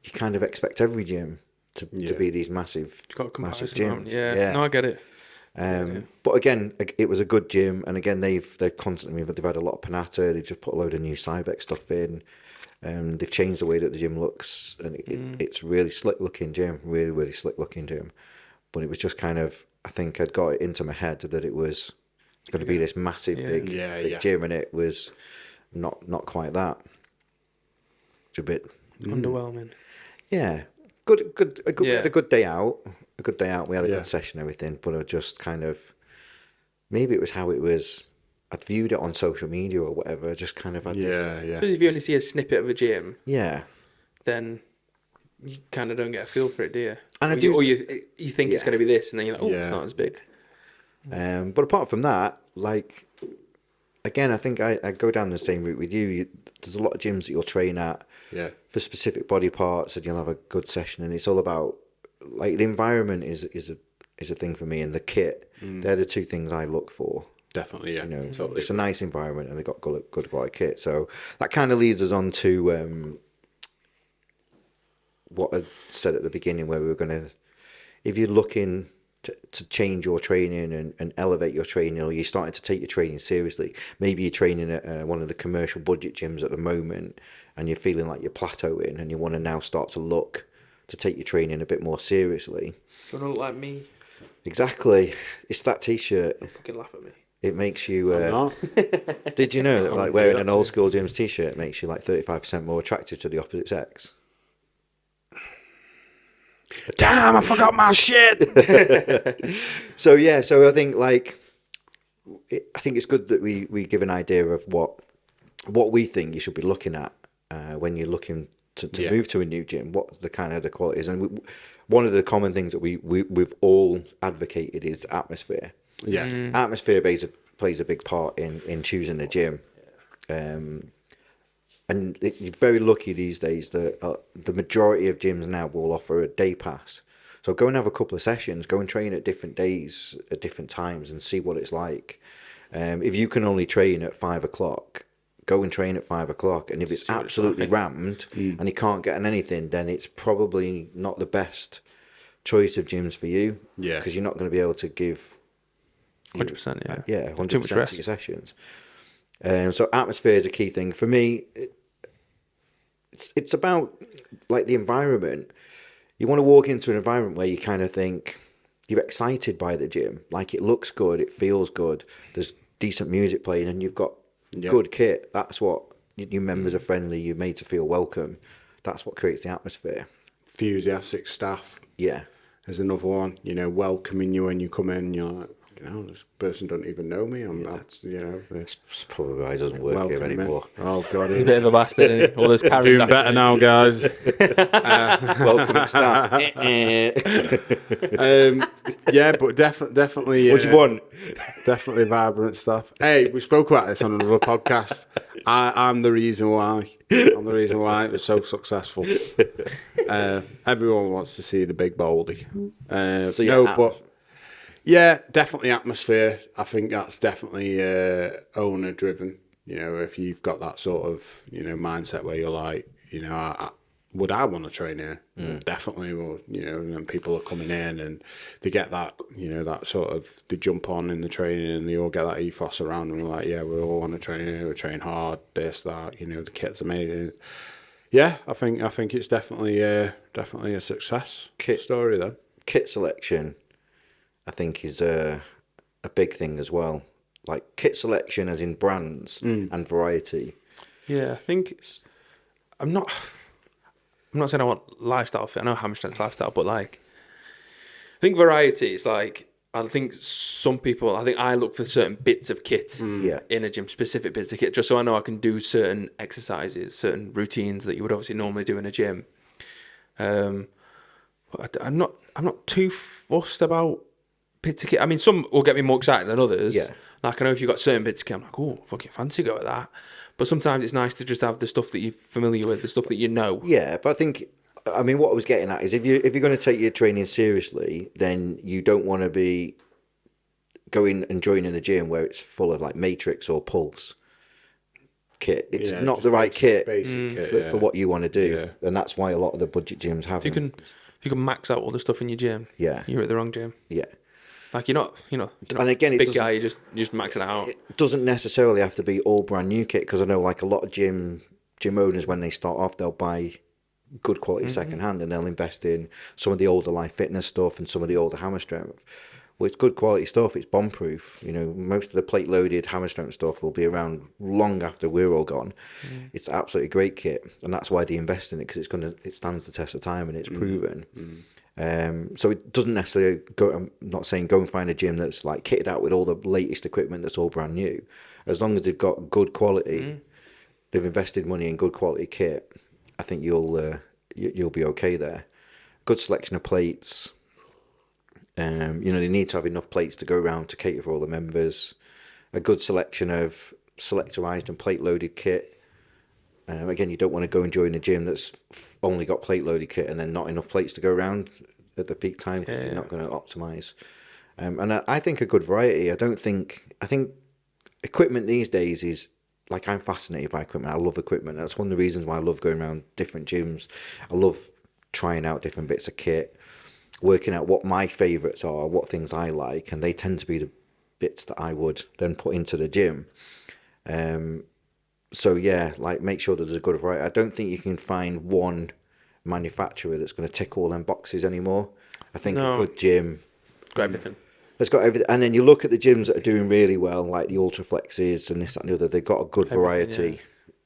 you kind of expect every gym to be these massive gyms. Yeah, no, I get it. But again, it was a good gym, and again, they've constantly they've had a lot of Panatta. They've just put a load of new Cybex stuff in. They've changed the way that the gym looks, and it's really slick looking gym, really, really slick looking gym. But it was just kind of, I think I'd got it into my head that it was going to be this massive, big gym, and it was not quite that. It's a bit underwhelming. Yeah, a good day out. A good day out. We had a good session, and everything. But I just kind of, maybe it was how it was. I'd viewed it on social media or whatever. Just kind of had I suppose if you only see a snippet of a gym, then you kind of don't get a feel for it, do you? And you think it's going to be this, and then you're like, it's not as big. But apart from that, like, again, I think I go down the same route with you. There's a lot of gyms that you'll train at for specific body parts, and you'll have a good session, and it's all about, like, the environment is a thing for me, and the kit. They're the two things I look for. Definitely, yeah. Totally. It's a nice environment, and they've got good quality kit. So that kind of leads us on to what I said at the beginning, where we were going to, if you're looking to change your training and elevate your training, or you're starting to take your training seriously, maybe you're training at one of the commercial budget gyms at the moment and you're feeling like you're plateauing and you want to now start to look to take your training a bit more seriously. Do you want to look like me? Exactly. It's that t-shirt. Don't fucking laugh at me. It makes you... I'm not. Did you know that I like wouldn't wearing do an that old to school gyms t-shirt makes you like 35% more attractive to the opposite sex? Damn, I forgot my shit. So I think like I think it's good that we give an idea of what we think you should be looking at when you're looking to move to a new gym, what the kind of the qualities. And one of the common things that we've all advocated is atmosphere. Yeah. Atmosphere plays a big part in choosing a gym. And you're very lucky these days that the majority of gyms now will offer a day pass. So go and have a couple of sessions, go and train at different days, at different times, and see what it's like. If you can only train at 5 o'clock, go and train at 5 o'clock. And if it's absolutely rammed and you can't get on anything, then it's probably not the best choice of gyms for you. Yeah. Because you're not going to be able to give 100%, yeah. Yeah, Too much 100% rest. to your sessions. So atmosphere is a key thing. For me, it's about like the environment. You want to walk into an environment where you kind of think you're excited by the gym. Like it looks good, it feels good, there's decent music playing and you've got good kit. That's what your members are friendly, you're made to feel welcome. That's what creates the atmosphere. Enthusiastic staff. Yeah. There's another one, welcoming you when you come in. You're like, this person don't even know me. That's, That's probably why it doesn't work here welcoming. anymore. Oh, God. He's a bit of a bastard, isn't he? All those Karens Doing after better me. now, guys. Welcoming staff. Yeah, but definitely. What do you want? Definitely vibrant stuff. Hey, we spoke about this on another podcast. I'm the reason why. I'm the reason why it was so successful. Everyone wants to see the big baldy. Yeah, definitely atmosphere. I think that's definitely owner driven. If you've got that sort of mindset where you're like, would I want to train here? Definitely. Well, and people are coming in and they get that, that sort of, they jump on in the training and they all get that ethos around and we're like, yeah, we all want to train here, we train hard, this, that, the kit's amazing. Yeah, I think it's definitely a success story then. Kit selection, I think, is a big thing as well. Like kit selection as in brands and variety. Yeah, I think I'm not saying I want lifestyle fit. I know hamstring's lifestyle, but like I think variety is like I think I look for certain bits of kit in a gym, specific bits of kit, just so I know I can do certain exercises, certain routines that you would obviously normally do in a gym. But I'm not too fussed about bits of kit. I mean, some will get me more excited than others. Yeah. Like I know if you've got certain bits of kit, I'm like, oh, fucking fancy go at that. But sometimes it's nice to just have the stuff that you're familiar with, the stuff that you know. Yeah, but I mean, what I was getting at is if you're going to take your training seriously, then you don't want to be going and joining a gym where it's full of like Matrix or Pulse kit. It's not the right kit for what you want to do, and that's why a lot of the budget gyms have. If you can max out all the stuff in your gym, you're at the wrong gym. Yeah. Like you're not and again, big guy. You just maxing it out. It doesn't necessarily have to be all brand new kit, because I know like a lot of gym owners, when they start off, they'll buy good quality second hand and they'll invest in some of the older Life Fitness stuff and some of the older hammer strength. Well, it's good quality stuff. It's bomb proof. Most of the plate loaded hammer strength stuff will be around long after we're all gone. It's absolutely great kit, and that's why they invest in it, because it stands the test of time and it's proven. So it doesn't necessarily I'm not saying go and find a gym that's like kitted out with all the latest equipment that's all brand new. As long as they've got good quality, they've invested money in good quality kit, I think you'll be okay there. Good selection of plates. They need to have enough plates to go around to cater for all the members. A good selection of selectorized and plate loaded kit. Again, you don't want to go and join a gym that's only got plate loaded kit and then not enough plates to go around at the peak time, because you're not going to optimize. And I think a good variety. I think equipment these days is like, I'm fascinated by equipment. I love equipment. That's one of the reasons why I love going around different gyms. I love trying out different bits of kit, working out what my favourites are, what things I like, and they tend to be the bits that I would then put into the gym. So yeah, like make sure that there's a good variety. I don't think you can find one manufacturer that's going to tick all them boxes anymore. I think a good gym got everything. has got everything. And then you look at the gyms that are doing really well, like the Ultraflexes and this, that, and the other. They've got a good variety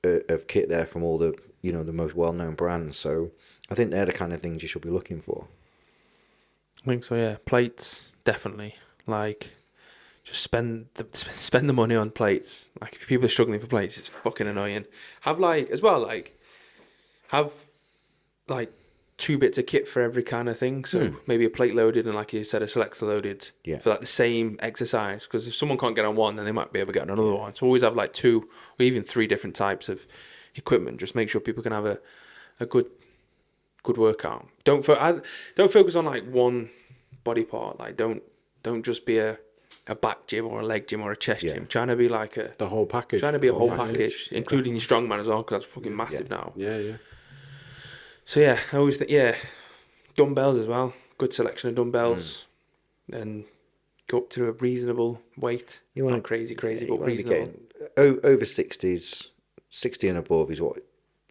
of kit there from all the the most well-known brands. So I think they're the kind of things you should be looking for. I think so. Yeah, plates definitely. Like, just spend the money on plates. Like, if people are struggling for plates, it's fucking annoying. Have two bits of kit for every kind of thing. So maybe a plate loaded and, like you said, a selector loaded for like the same exercise. Because if someone can't get on one, then they might be able to get on another one. So always have like 2 or even 3 different types of equipment. Just make sure people can have a good workout. Don't focus on like one body part. Like don't just be a back gym or a leg gym or a chest gym. Trying to be like the whole package. Trying to be a whole package, including your strongman as well, because that's fucking massive now. Yeah. So yeah, I always think dumbbells as well. Good selection of dumbbells, and go up to a reasonable weight. You want not crazy, but reasonable. Over 60s, 60 and above is what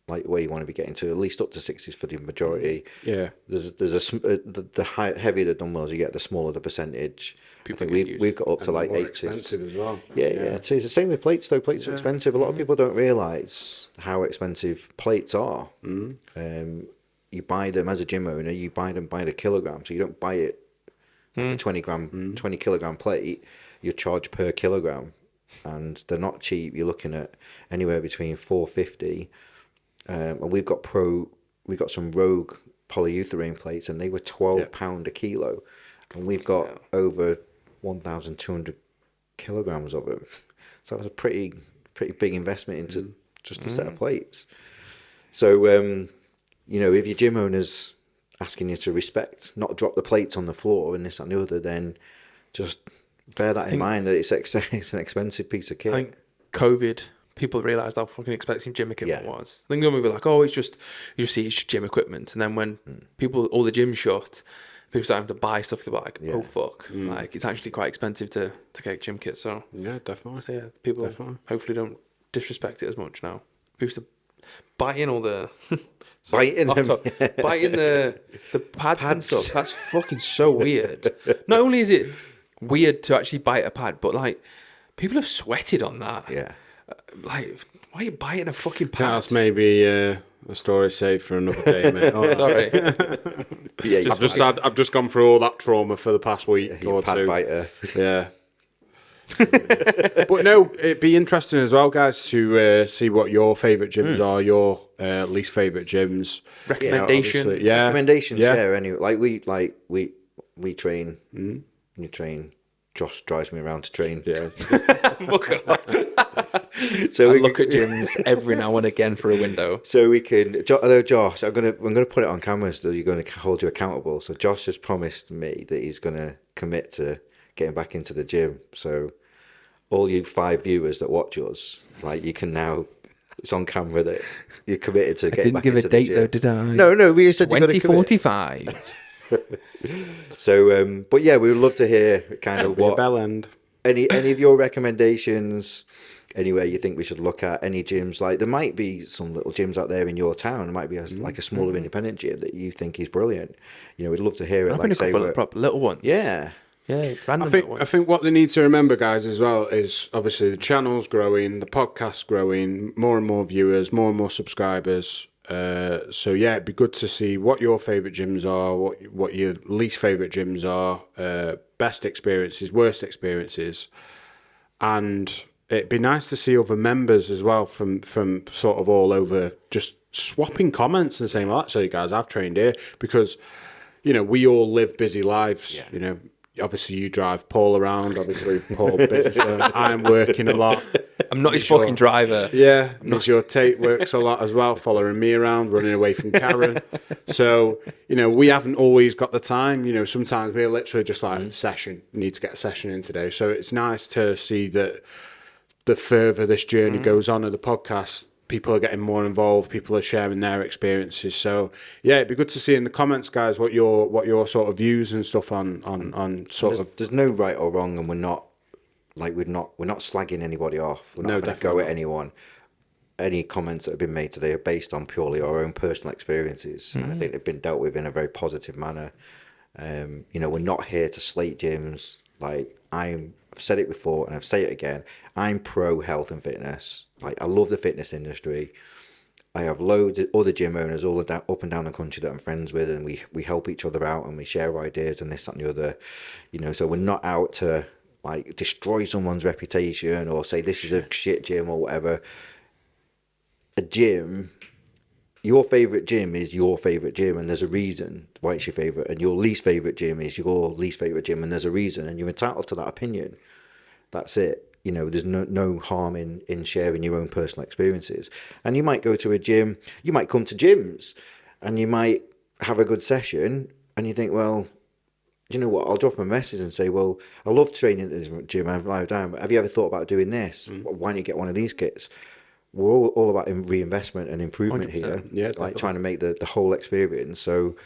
where you want to be getting to. At least up to 60s for the majority. Yeah. There's the heavier the dumbbells you get, the smaller the percentage. I think we've got up to like 80s. Expensive as well. Yeah. It's the same with plates though. Plates are expensive. A lot of people don't realise how expensive plates are. You buy them as a gym owner. You buy them by the kilogram, so you don't buy it like a 20 kilogram plate. You charge per kilogram, and they're not cheap. You're looking at anywhere between $4.50. And we've got some Rogue polyurethane plates, and they were £12 a kilo, and we've got over 1,200 kilograms of them. So that was a pretty big investment into just a set of plates. So if your gym owner's asking you to respect, not drop the plates on the floor and this and the other, then just bear that in mind that it's an expensive piece of kit. I think COVID, people realised how fucking expensive gym equipment was. I think they were like, it's just gym equipment. And then when all the gyms shut, people started to buy stuff, they were like, oh fuck. Like, it's actually quite expensive to get gym kit. So yeah, definitely. So yeah, people hopefully don't disrespect it as much now. People used to bite in all the biting the pads and stuff. That's fucking so weird. Not only is it weird to actually bite a pad, but like, people have sweated on that. Yeah. Like, why are you biting a fucking pad? That's maybe a story saved for another day, mate. Oh, sorry. I've just gone through all that trauma for the past week or pad two. Biter. Yeah. But no, it'd be interesting as well, guys, to see what your favourite gyms are, your least favourite gyms. Recommendations. Recommendations. Yeah. Anyway, we train. You train. Josh drives me around to train. Yeah. So I look at gyms every now and again for a window. So we can. Although Josh, I'm gonna put it on camera, so you're going to hold you accountable. So Josh has promised me that he's going to commit to getting back into the gym. So all you 5 viewers that watch us, like, you can now. It's on camera that you're committed to getting back into the gym. Didn't give a date though, did I? No. We said 2045. So, but yeah, we would love to hear kind of what bell end. Any of your recommendations. Anywhere you think we should look at, any gyms. Like, there might be some little gyms out there in your town. There might be like a smaller independent gym that you think is brilliant. We'd love to hear it. I've been a couple of proper little ones. Yeah. Random little ones. I think what they need to remember, guys, as well, is obviously the channel's growing, the podcast's growing, more and more viewers, more and more subscribers. So yeah, it'd be good to see what your favourite gyms are, what your least favourite gyms are, best experiences, worst experiences, and it'd be nice to see other members as well from sort of all over, just swapping comments and saying, well, actually, guys, I've trained here, because we all live busy lives. Obviously you drive Paul around, obviously Paul business owner. I'm working a lot. I'm not his fucking driver. Yeah, means your Tate works a lot as well, following me around, running away from Karen. So, we haven't always got the time. Sometimes we're literally just like, session, we need to get a session in today. So it's nice to see that the further this journey goes on of the podcast, people are getting more involved. People are sharing their experiences. So yeah, it'd be good to see in the comments, guys, what your sort of views and stuff on sort of. There's no right or wrong, and we're not slagging anybody off. We're not going to go at anyone. Any comments that have been made today are based on purely our own personal experiences, and I think they've been dealt with in a very positive manner. We're not here to slate gyms. Like I've said it before, and I've said it again. I'm pro health and fitness. Like I love the fitness industry. I have loads of other gym owners all up and down the country that I'm friends with, and we help each other out and we share ideas and this, that, and the other. So we're not out to like destroy someone's reputation or say this is a shit gym or whatever. A gym, your favourite gym is your favourite gym, and there's a reason why it's your favourite, and your least favourite gym is your least favourite gym, and there's a reason, and you're entitled to that opinion. That's it. There's no harm in sharing your own personal experiences. And you might go to a gym, you might come to gyms, and you might have a good session, and you think, well, you know what, I'll drop a message and say, well, I love training at this gym, I've lied down, but have you ever thought about doing this? Why don't you get one of these kits? We're all about reinvestment and improvement 100%. here, like trying to make the whole experience. So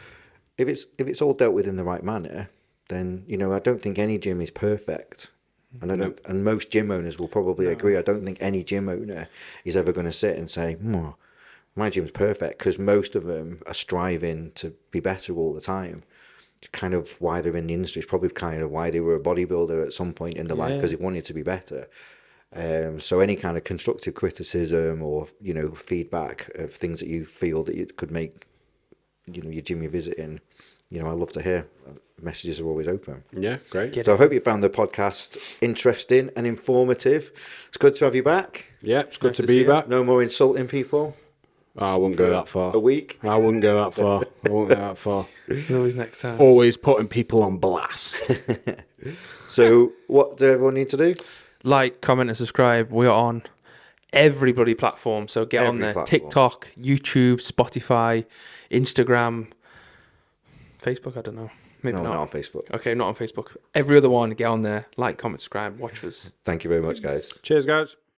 if it's all dealt with in the right manner, then I don't think any gym is perfect, and most gym owners will probably agree. I don't think any gym owner is ever going to sit and say, my gym's perfect, because most of them are striving to be better all the time. It's kind of why they're in the industry. It's probably kind of why they were a bodybuilder at some point in their life, because they wanted to be better. So any kind of constructive criticism or feedback of things that you feel that you could make your gym you're visiting, I love to hear. Messages are always open. Yeah, great. So I hope you found the podcast interesting and informative. It's good to have you back. Yeah, it's good to be back. No more insulting people. I wouldn't go that far. A week. I wouldn't go that far. I won't go that far. Always next time. Always putting people on blast. So what do everyone need to do? Like, comment, and subscribe. We are on every bloody platform, so get on there. Platform. TikTok, YouTube, Spotify, Instagram, Facebook. I don't know. Maybe No, not. not on Facebook. Okay, not on Facebook. Every other one, get on there. Like, comment, subscribe, watch us. Thank you very much, guys. Cheers, guys.